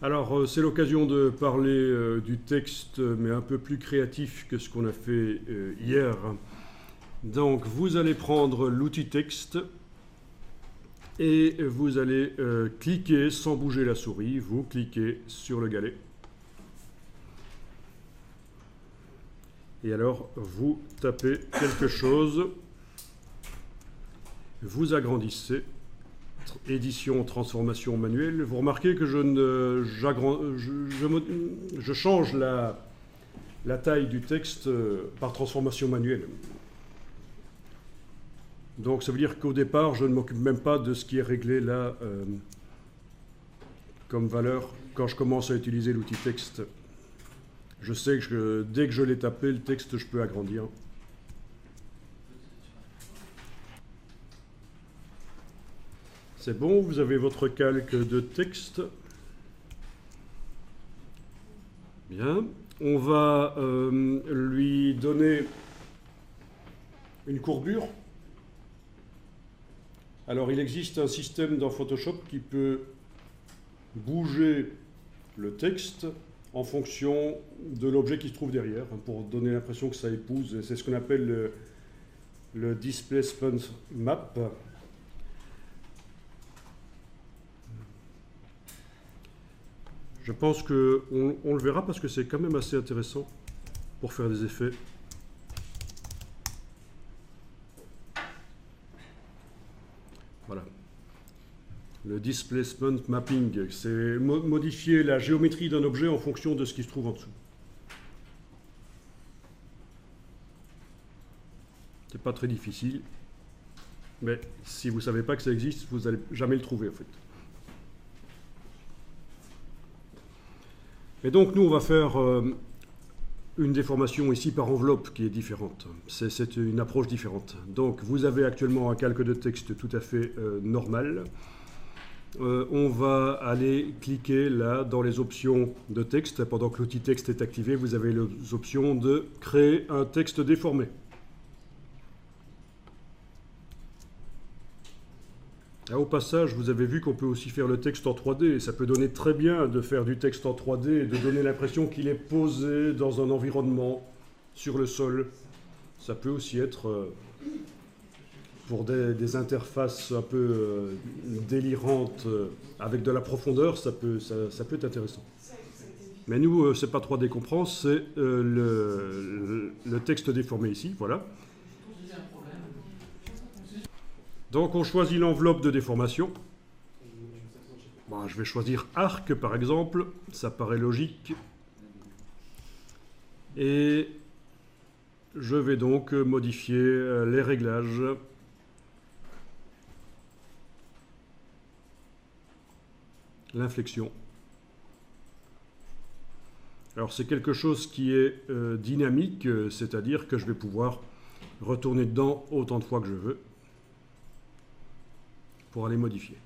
Alors, c'est l'occasion de parler du texte, mais un peu plus créatif que ce qu'on a fait hier. Donc, vous allez prendre l'outil texte et vous allez cliquer sans bouger la souris. Vous cliquez sur le galet. Et alors, vous tapez quelque chose. Vous agrandissez. Édition, transformation manuelle. Vous remarquez que je change la taille du texte par transformation manuelle. Donc ça veut dire qu'au départ, je ne m'occupe même pas de ce qui est réglé là comme valeur quand je commence à utiliser l'outil texte. Je sais que dès que je l'ai tapé, le texte, je peux agrandir. C'est bon, vous avez votre calque de texte. Bien. On va lui donner une courbure. Alors, il existe un système dans Photoshop qui peut bouger le texte en fonction de l'objet qui se trouve derrière, pour donner l'impression que ça épouse. C'est ce qu'on appelle le Displacement Map. Je pense qu'on le verra parce que c'est quand même assez intéressant pour faire des effets. Voilà. Le displacement mapping, c'est modifier la géométrie d'un objet en fonction de ce qui se trouve en dessous. C'est pas très difficile, mais si vous ne savez pas que ça existe, vous n'allez jamais le trouver en fait. Et donc nous, on va faire une déformation ici par enveloppe qui est différente. C'est une approche différente. Donc vous avez actuellement un calque de texte tout à fait normal. On va aller cliquer là dans les options de texte. Pendant que l'outil texte est activé, vous avez les options de créer un texte déformé. Au passage, vous avez vu qu'on peut aussi faire le texte en 3D, et ça peut donner très bien de faire du texte en 3D et de donner l'impression qu'il est posé dans un environnement, sur le sol. Ça peut aussi être, pour des interfaces un peu délirantes, avec de la profondeur, ça peut être intéressant. Mais nous, c'est pas 3D qu'on prend, c'est le texte déformé ici, voilà. Donc on choisit l'enveloppe de déformation. Bon, je vais choisir arc par exemple, ça paraît logique. Et je vais donc modifier les réglages. L'inflexion. Alors c'est quelque chose qui est dynamique, c'est-à-dire que je vais pouvoir retourner dedans autant de fois que je veux pour aller modifier.